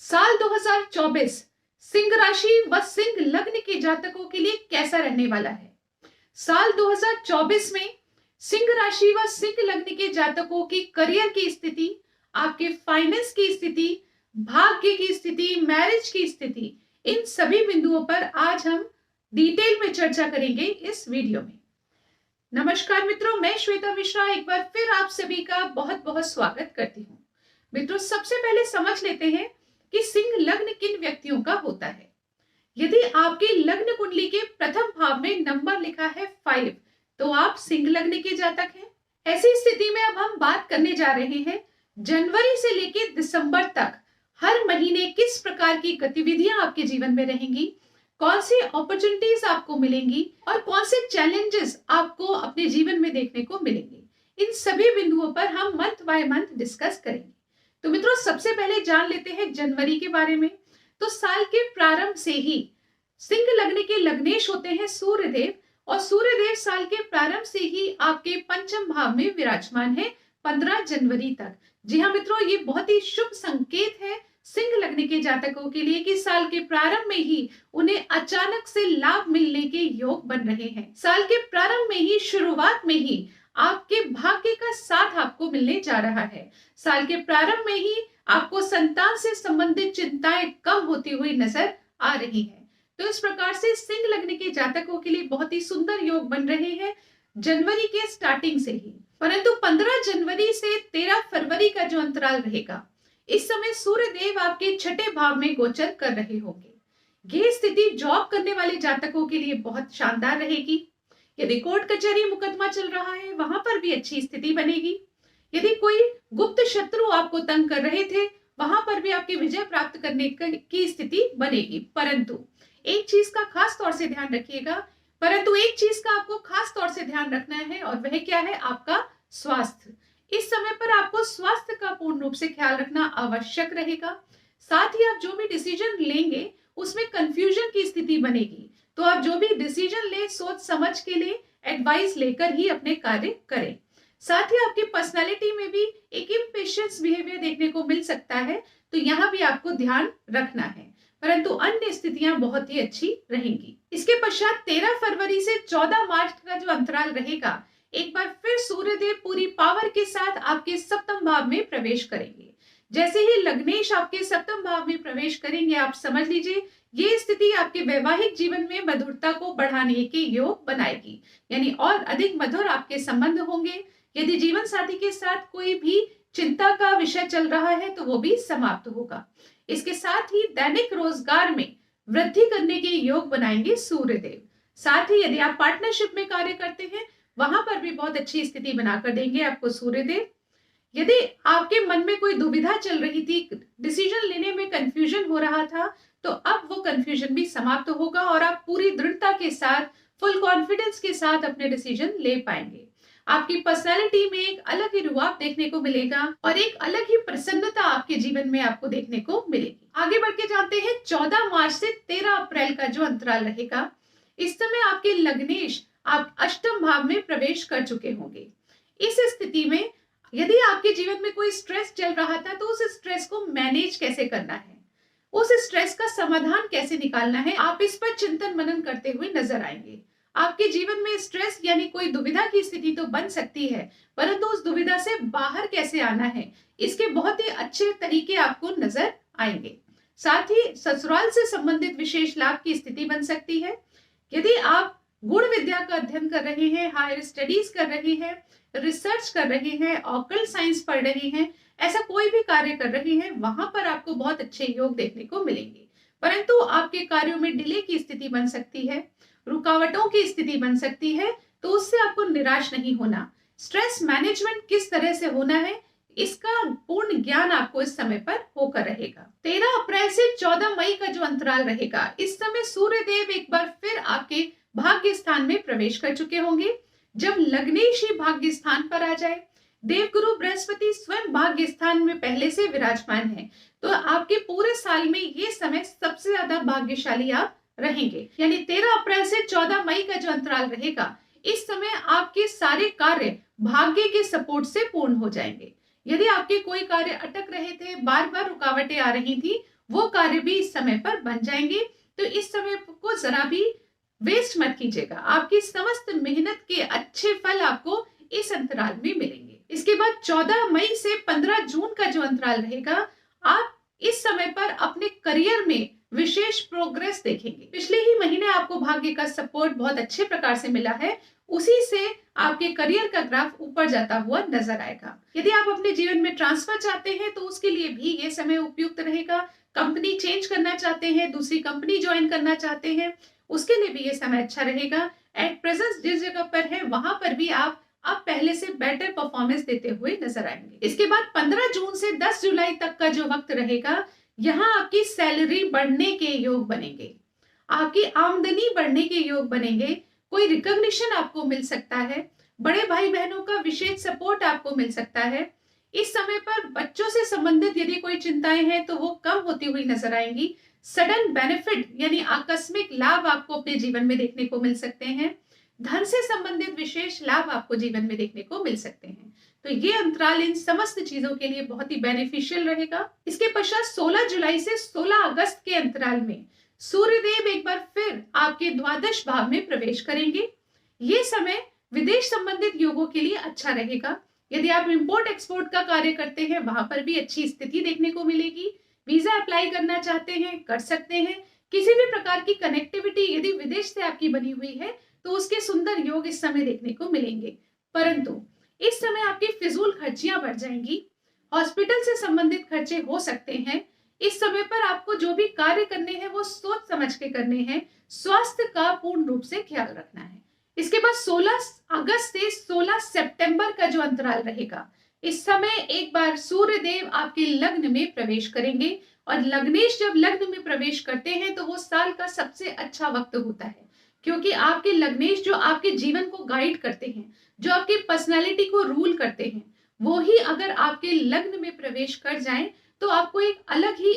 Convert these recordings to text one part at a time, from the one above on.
साल 2024 सिंह राशि व सिंह लग्न के जातकों के लिए कैसा रहने वाला है। साल 2024 में सिंह राशि व सिंह लग्न के जातकों की करियर की स्थिति, आपके फाइनेंस की स्थिति, भाग्य की स्थिति, मैरिज की स्थिति, इन सभी बिंदुओं पर आज हम डिटेल में चर्चा करेंगे इस वीडियो में। नमस्कार मित्रों, मैं श्वेता मिश्रा एक बार फिर आप सभी का बहुत बहुत स्वागत करती हूँ। मित्रों, सबसे पहले समझ लेते हैं कि सिंह लग्न किन व्यक्तियों का होता है। यदि आपकी लग्न कुंडली के प्रथम भाव में नंबर लिखा है 5, तो आप सिंह लग्न के जातक हैं। ऐसी स्थिति में अब हम बात करने जा रहे हैं जनवरी से लेकर दिसंबर तक हर महीने किस प्रकार की गतिविधियां आपके जीवन में रहेंगी, कौन सी अपॉर्चुनिटीज आपको मिलेंगी और कौन से चैलेंजेस आपको अपने जीवन में देखने को मिलेंगे। इन सभी बिंदुओं पर हम मंथ बाय मंथ डिस्कस करेंगे। तो मित्रों, सबसे पहले जान लेते हैं जनवरी के बारे में। तो साल के प्रारंभ से ही सिंह लग्न के लग्नेश होते हैं सूर्यदेव, और सूर्यदेव साल के प्रारंभ से ही आपके पंचम भाव में विराजमान है 15 जनवरी तक। जी हाँ मित्रों, ये बहुत ही शुभ संकेत है सिंह लग्न के जातकों के लिए कि साल के प्रारंभ में ही उन्हें अचानक से लाभ मिलने के योग बन रहे हैं। साल के प्रारंभ में ही, शुरुआत में ही आपके भाग्य का साथ आपको मिलने जा रहा है। साल के प्रारंभ में ही आपको संतान से संबंधित चिंताएं कम होती हुई नजर आ रही हैं। तो इस प्रकार से सिंह लग्न के जातकों के लिए बहुत ही सुंदर योग बन रहे हैं जनवरी के स्टार्टिंग से ही। परंतु 15 जनवरी से 13 फरवरी का जो अंतराल रहेगा, इस समय सूर्यदेव आपके छठे भाव में गोचर कर रहे होंगे। ये स्थिति जॉब करने वाले जातकों के लिए बहुत शानदार रहेगी। यदि कोर्ट कचहरी मुकदमा चल रहा है, वहां पर भी अच्छी स्थिति बनेगी। यदि कोई गुप्त शत्रु आपको तंग कर रहे थे, वहां पर भी आपकी विजय प्राप्त करने की स्थिति बनेगी। परंतु एक चीज का खास तौर से ध्यान रखिएगा, आपको खास तौर से ध्यान रखना है, और वह क्या है? आपका स्वास्थ्य। इस समय पर आपको स्वास्थ्य का पूर्ण रूप से ख्याल रखना आवश्यक रहेगा। साथ ही आप जो भी डिसीजन लेंगे उसमें कंफ्यूजन की स्थिति बनेगी, तो आप जो भी डिसीजन ले सोच समझ के ले, एडवाइस लेकर ही अपने कार्य करें। साथ ही आपकी पर्सनालिटी में भी एक इम्पेशेंस बिहेवियर देखने को मिल सकता है, तो यहाँ भी आपको ध्यान रखना है। परंतु अन्य स्थितियां बहुत ही अच्छी रहेंगी। इसके पश्चात 13 फरवरी से 14 मार्च का जो अंतराल रहेगा, एक बार फिर सूर्यदेव पूरी पावर के साथ आपके सप्तम भाव में प्रवेश करेंगे। जैसे ही लग्नेश आपके सप्तम भाव में प्रवेश करेंगे, आप समझ लीजिए ये स्थिति आपके वैवाहिक जीवन में मधुरता को बढ़ाने के योग बनाएगी, यानी और अधिक मधुर आपके संबंध होंगे। यदि जीवन साथी के साथ कोई भी चिंता का विषय चल रहा है तो वो भी समाप्त होगा। इसके साथ ही दैनिक रोजगार में वृद्धि करने के योग बनाएंगे सूर्यदेव। साथ ही यदि आप पार्टनरशिप में कार्य करते हैं, वहां पर भी बहुत अच्छी स्थिति बनाकर देंगे आपको सूर्यदेव। यदि आपके मन में कोई दुविधा चल रही थी, डिसीजन लेने में कंफ्यूजन हो रहा था, तो अब वो कंफ्यूजन भी समाप्त होगा और आप पूरी दृढ़ता के साथ, फुल कॉन्फिडेंस के साथ अपने डिसीजन ले पाएंगे। आपकी पर्सनालिटी में एक अलग ही रुआब देखने को मिलेगा और एक अलग ही प्रसन्नता आपके जीवन में आपको देखने को मिलेगी। आगे बढ़ के जानते हैं 14 मार्च से 13 अप्रैल का जो अंतराल रहेगा, इस समय आपके लग्नेश आप अष्टम भाव में प्रवेश कर चुके होंगे। इस स्थिति में यदि आपके जीवन में कोई स्ट्रेस चल रहा था, तो उस स्ट्रेस को मैनेज कैसे करना है, उस स्ट्रेस का समाधान कैसे निकालना है, आप इस पर चिंतन मनन करते हुए नजर आएंगे। आपके जीवन में स्ट्रेस यानी कोई दुविधा की स्थिति तो बन सकती है, परंतु उस दुविधा से बाहर कैसे आना है, इसके बहुत ही अच्छे तरीके आपको नजर आएंगे। साथ ही ससुराल से संबंधित विशेष लाभ की स्थिति बन सकती है। यदि आप गुण विद्या का अध्ययन कर रहे हैं, हायर स्टडीज कर रहे हैं, रिसर्च कर रहे हैं, ऑकल्ट साइंस पढ़ रहे हैं, ऐसा कोई भी कार्य कर रहे हैं, वहां पर आपको बहुत अच्छे योग देखने को मिलेंगे। परंतु आपके कार्यों में डिले की स्थिति बन सकती है, रुकावटों की स्थिति बन सकती है, तो उससे आपको निराश नहीं होना। स्ट्रेस मैनेजमेंट किस तरह से होना है, इसका पूर्ण ज्ञान आपको इस समय पर होकर रहेगा। 13 अप्रैल से 14 मई का जो अंतराल रहेगा, इस समय सूर्यदेव एक बार फिर आपके भाग्य स्थान में प्रवेश कर चुके होंगे। जब लग्नेश ही भाग्य स्थान पर आ जाए, देवगुरु बृहस्पति स्वयं भाग्य स्थान में पहले से विराजमान है, तो आपके पूरे साल में ये समय सबसे ज्यादा भाग्यशाली आप रहेंगे। यानी 13 अप्रैल से 14 मई का जो अंतराल रहेगा, इस समय आपके सारे कार्य भाग्य के सपोर्ट से पूर्ण हो जाएंगे। यदि आपके कोई कार्य अटक रहे थे, बार बार रुकावटें आ रही थी, वो कार्य भी इस समय पर बन जाएंगे। तो इस समय को जरा भी वेस्ट मत कीजिएगा, आपकी समस्त मेहनत के अच्छे फल आपको इस अंतराल में मिलेंगे। इसके बाद 14 मई से 15 जून का जो अंतराल रहेगा, आप इस समय पर अपने करियर में विशेष प्रोग्रेस देखेंगे। पिछले ही महीने आपको भाग्य का सपोर्ट बहुत अच्छे प्रकार से मिला है, उसी से आपके करियर का ग्राफ ऊपर जाता हुआ नजर आएगा। यदि आप अपने जीवन में ट्रांसफर चाहते हैं तो उसके लिए भी ये समय उपयुक्त रहेगा। कंपनी चेंज करना चाहते हैं, दूसरी कंपनी ज्वाइन करना चाहते हैं, उसके लिए भी ये समय अच्छा रहेगा। एट प्रेजेंट जिस जगह पर है वहां पर भी आप अब पहले से बेटर परफॉर्मेंस देते हुए नजर आएंगे। इसके बाद 15 जून से 10 जुलाई तक का जो वक्त रहेगा, यहाँ आपकी सैलरी बढ़ने के योग बनेंगे, आपकी आमदनी बढ़ने के योग बनेंगे, कोई रिकॉग्निशन आपको मिल सकता है, बड़े भाई बहनों का विशेष सपोर्ट आपको मिल सकता है। इस समय पर बच्चों से संबंधित यदि कोई चिंताएं हैं तो वो कम होती हुई नजर आएंगी। सडन बेनिफिट यानी आकस्मिक लाभ आपको अपने जीवन में देखने को मिल सकते हैं। धन से संबंधित विशेष लाभ आपको जीवन में देखने को मिल सकते हैं। तो ये अंतराल इन समस्त चीजों के लिए बहुत ही बेनिफिशियल रहेगा। इसके पश्चात 16 जुलाई से 16 अगस्त के अंतराल में सूर्यदेव एक बार फिर आपके द्वादश भाव में प्रवेश करेंगे। ये समय विदेश संबंधित योगों के लिए अच्छा रहेगा। यदि आप इंपोर्ट एक्सपोर्ट का कार्य करते हैं, वहां पर भी अच्छी स्थिति देखने को मिलेगी। वीजा अप्लाई करना चाहते हैं, कर सकते हैं। किसी भी प्रकार की कनेक्टिविटी यदि विदेश से आपकी बनी हुई है तो उसके सुंदर योग इस समय देखने को मिलेंगे। परंतु इस समय आपकी फिजूल खर्चियां बढ़ जाएंगी, हॉस्पिटल से संबंधित खर्चे हो सकते हैं। इस समय पर आपको जो भी कार्य करने हैं वो सोच समझ के करने हैं, स्वास्थ्य का पूर्ण रूप से ख्याल रखना है। इसके बाद 16 अगस्त से 16 सितंबर का जो अंतराल रहेगा, इस समय एक बार सूर्य देव आपके लग्न में प्रवेश करेंगे, और लग्नेश जब लग्न में प्रवेश करते हैं तो वो साल का सबसे अच्छा वक्त होता है, क्योंकि आपके लग्नेश जो आपके जीवन को गाइड करते हैं, जो आपकी पर्सनालिटी को रूल करते हैं, वो ही अगर आपके लग्न में प्रवेश कर जाएं तो आपको एक अलग ही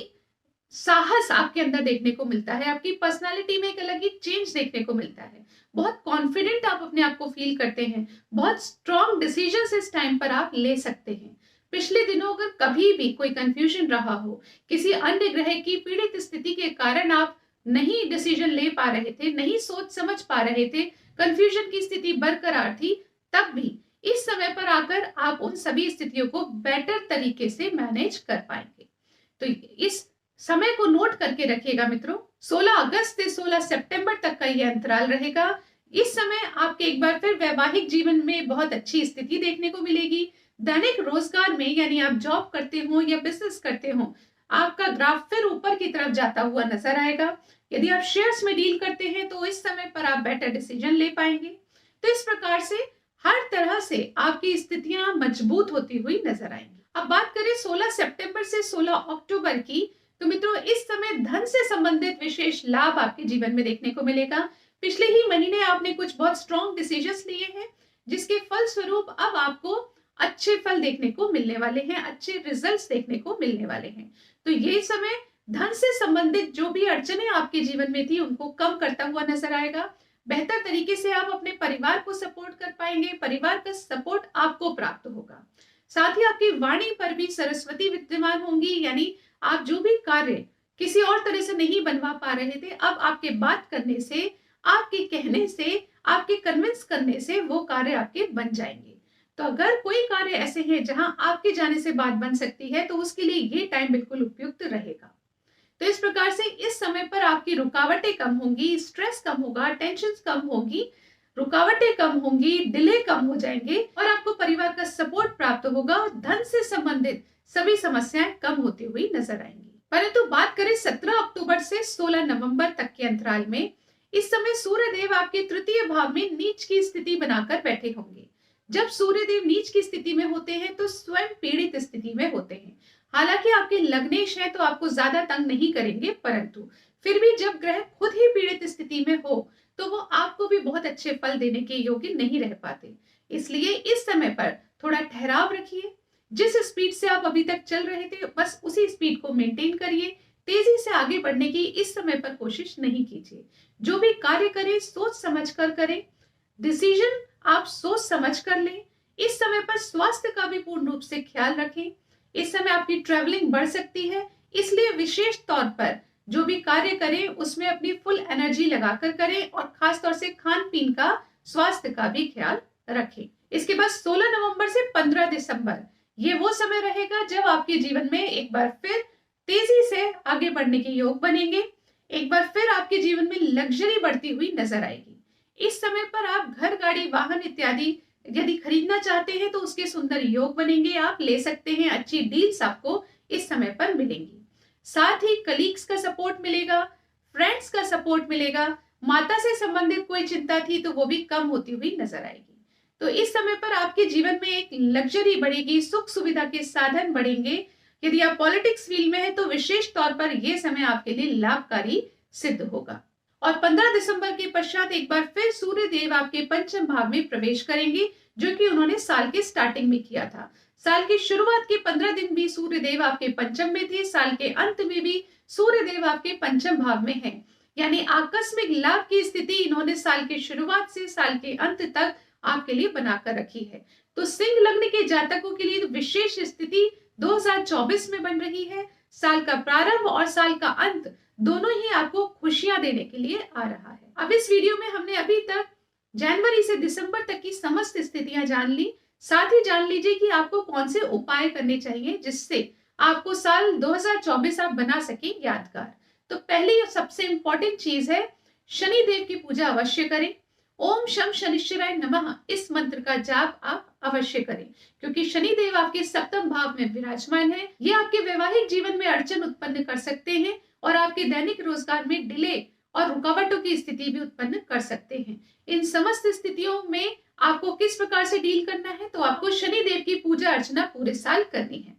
साहस आपके अंदर देखने को मिलता है, आपकी पर्सनालिटी में एक अलग ही चेंज देखने को मिलता है। बहुत कॉन्फिडेंट आप अपने आप को फील करते हैं, बहुत स्ट्रॉन्ग डिसीजंस इस टाइम पर आप ले सकते हैं। पिछले दिनों अगर कभी भी कोई कंफ्यूजन रहा हो, किसी अन्य ग्रह की पीड़ित स्थिति के कारण आप नहीं डिसीजन ले पा रहे थे, नहीं सोच समझ पा रहे थे, कंफ्यूजन की स्थिति बरकरार थी, तब भी इस समय पर आकर आप उन सभी स्थितियों को बेटर तरीके से मैनेज कर पाएंगे। तो इस समय को नोट करके रखिएगा मित्रों। 16 अगस्त से 16 सितंबर तक का यह अंतराल रहेगा। इस समय आपके एक बार फिर वैवाहिक जीवन में बहुत अच्छी स्थिति देखने को मिलेगी। दैनिक रोजगार में यानी आप जॉब करते हो या बिजनेस करते हो, आपका ग्राफ फिर ऊपर की तरफ जाता हुआ नजर आएगा। यदि आप शेयर्स में डील करते हैं तो इस समय पर आप बेटर डिसीजन ले पाएंगे। तो इस प्रकार से हर तरह से आपकी स्थितियां मजबूत होती हुई नजर आएंगी। अब बात करें 16 सितंबर से 16 अक्टूबर की, तो मित्रों इस समय धन से संबंधित विशेष लाभ आपके जीवन में देखने को मिलेगा। पिछले ही महीने आपने कुछ बहुत स्ट्रॉन्ग डिसीजंस लिए हैं, जिसके फल स्वरूप अब आपको अच्छे फल देखने को मिलने वाले हैं, अच्छे रिजल्ट्स देखने को मिलने वाले हैं। तो ये समय धन से संबंधित जो भी अड़चने आपके जीवन में थी उनको कम करता हुआ नजर आएगा। बेहतर तरीके से आप अपने परिवार को सपोर्ट कर पाएंगे, परिवार का सपोर्ट आपको प्राप्त होगा। साथ ही आपकी वाणी पर भी सरस्वती विद्यमान होंगी, यानी आप जो भी कार्य किसी और तरह से नहीं बनवा पा रहे थे, अब आपके बात करने से, आपके कहने से, आपके कन्विंस करने से वो कार्य आपके बन जाएंगे। तो अगर कोई कार्य ऐसे हैं जहां आपके जाने से बात बन सकती है तो उसके लिए ये टाइम बिल्कुल उपयुक्त रहेगा। तो इस प्रकार से इस समय पर आपकी रुकावटें कम होंगी, स्ट्रेस कम होगा, टेंशन कम होगी, रुकावटें कम होंगी, डिले कम हो जाएंगे और आपको परिवार का सपोर्ट प्राप्त होगा और धन से संबंधित सभी समस्याएं कम होती हुई नजर आएंगी। परंतु बात करें 17 अक्टूबर से 16 नवंबर तक के अंतराल में, इस समय सूर्य देव आपके तृतीय भाव में नीच की स्थिति बनाकर बैठे होंगे। जब सूर्य देव नीच की स्थिति में होते हैं तो स्वयं पीड़ित स्थिति में होते हैं। हालांकि आपके लग्नेश है तो आपको ज्यादा तंग नहीं करेंगे, परंतु फिर भी जब ग्रह खुद ही पीड़ित स्थिति में हो तो वो आपको भी बहुत अच्छे फल देने के योग्य नहीं रह पाते। इसलिए इस समय पर थोड़ा ठहराव रखिए। जिस स्पीड से आप अभी तक चल रहे थे बस उसी स्पीड को मेंटेन करिए। तेजी से आगे बढ़ने की इस समय पर कोशिश नहीं कीजिए। जो भी कार्य करें सोच समझ कर करें, डिसीजन आप सोच समझ कर लें। इस समय पर स्वास्थ्य का भी पूर्ण रूप से ख्याल रखें। इस समय आपकी ट्रैवलिंग बढ़ सकती है, इसलिए विशेष तौर पर जो भी कार्य करें उसमें अपनी फुल एनर्जी लगाकर करें और खास तौर से खान पीन का, स्वास्थ्य का भी ख्याल रखें। इसके बाद 16 नवंबर से 15 दिसंबर ये वो समय रहेगा जब आपके जीवन में एक बार फिर तेजी से आगे बढ़ने के योग बनेंगे। एक बार फिर आपके जीवन में लग्जरी बढ़ती हुई नजर आएगी। इस समय पर आप घर, गाड़ी, वाहन इत्यादि यदि खरीदना चाहते हैं तो उसके सुंदर योग बनेंगे, आप ले सकते हैं। अच्छी डील्स आपको इस समय पर मिलेंगी। साथ ही कलीग्स का सपोर्ट मिलेगा, फ्रेंड्स का सपोर्ट मिलेगा। माता से संबंधित कोई चिंता थी तो वो भी कम होती हुई नजर आएगी। तो इस समय पर आपके जीवन में एक लग्जरी बढ़ेगी, सुख सुविधा के साधन बढ़ेंगे। यदि आप पॉलिटिक्स फील्ड में हैं तो विशेष तौर पर यह समय आपके लिए लाभकारी सिद्ध होगा। और 15 दिसंबर के पश्चात एक बार फिर सूर्य देव आपके पंचम भाव में प्रवेश करेंगे, जो कि उन्होंने साल के स्टार्टिंग में किया था। साल की शुरुआत के 15 दिन भी सूर्य देव आपके पंचम में थे, साल के अंत में भी सूर्य देव आपके पंचम भाव में हैं। यानी आकस्मिक लाभ की स्थिति इन्होंने साल की शुरुआत से साल के अंत तक आपके लिए बनाकर रखी है। तो सिंह लग्न के जातकों के लिए विशेष स्थिति 2024 में बन रही है। साल का प्रारंभ और साल का अंत दोनों ही आपको खुशियां देने के लिए आ रहा है। अब इस वीडियो में हमने अभी तक जनवरी से दिसंबर तक की समस्त स्थितियां जान ली। साथ ही जान लीजिए कि आपको कौन से उपाय करने चाहिए जिससे आपको साल 2024 आप बना सके यादगार। तो पहली सबसे इंपॉर्टेंट चीज है, शनि देव की पूजा अवश्य करें। ओम शम शनिश्चराय नमः इस मंत्र का जाप आप अवश्य करें, क्योंकि शनि देव आपके सप्तम भाव में विराजमान है। ये आपके वैवाहिक जीवन में अड़चन उत्पन्न कर सकते हैं और आपके दैनिक रोजगार में डिले और रुकावटों की स्थिति भी उत्पन्न कर सकते हैं। इन समस्त स्थितियों में आपको किस प्रकार से डील करना है, तो आपको शनि देव की पूजा अर्चना पूरे साल करनी है।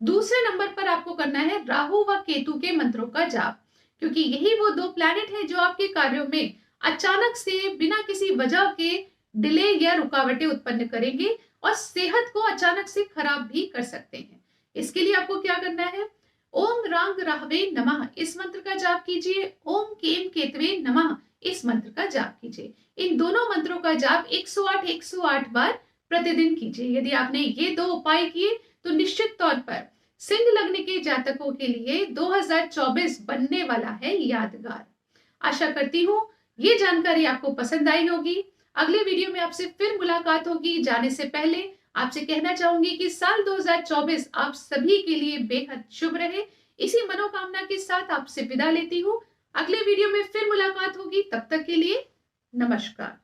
दूसरे नंबर पर आपको करना है राहु व केतु के मंत्रों का जाप, क्योंकि यही वो दो प्लैनेट है जो आपके कार्यों में अचानक से बिना किसी वजह के डिले या रुकावटें उत्पन्न करेंगे और सेहत को अचानक से खराब भी कर सकते हैं। इसके लिए आपको क्या करना है, ओम रांग राहवे नमः इस मंत्र का जाप कीजिए। ओम केम केतवे नमः इस मंत्र का जाप कीजिए। इन दोनों मंत्रों का जाप 108 बार प्रतिदिन कीजिए। यदि आपने ये दो उपाय किए तो निश्चित तौर पर सिंह लग्न के जातकों के लिए 2024 बनने वाला है यादगार। आशा करती हूँ ये जानकारी आपको पसंद आई होगी। अगले वीडियो में आपसे फिर मुलाकात होगी। जाने से पहले आपसे कहना चाहूंगी कि साल 2024 आप सभी के लिए बेहद शुभ रहे। इसी मनोकामना के साथ आपसे विदा लेती हूँ। अगले वीडियो में फिर मुलाकात होगी, तब तक के लिए नमस्कार।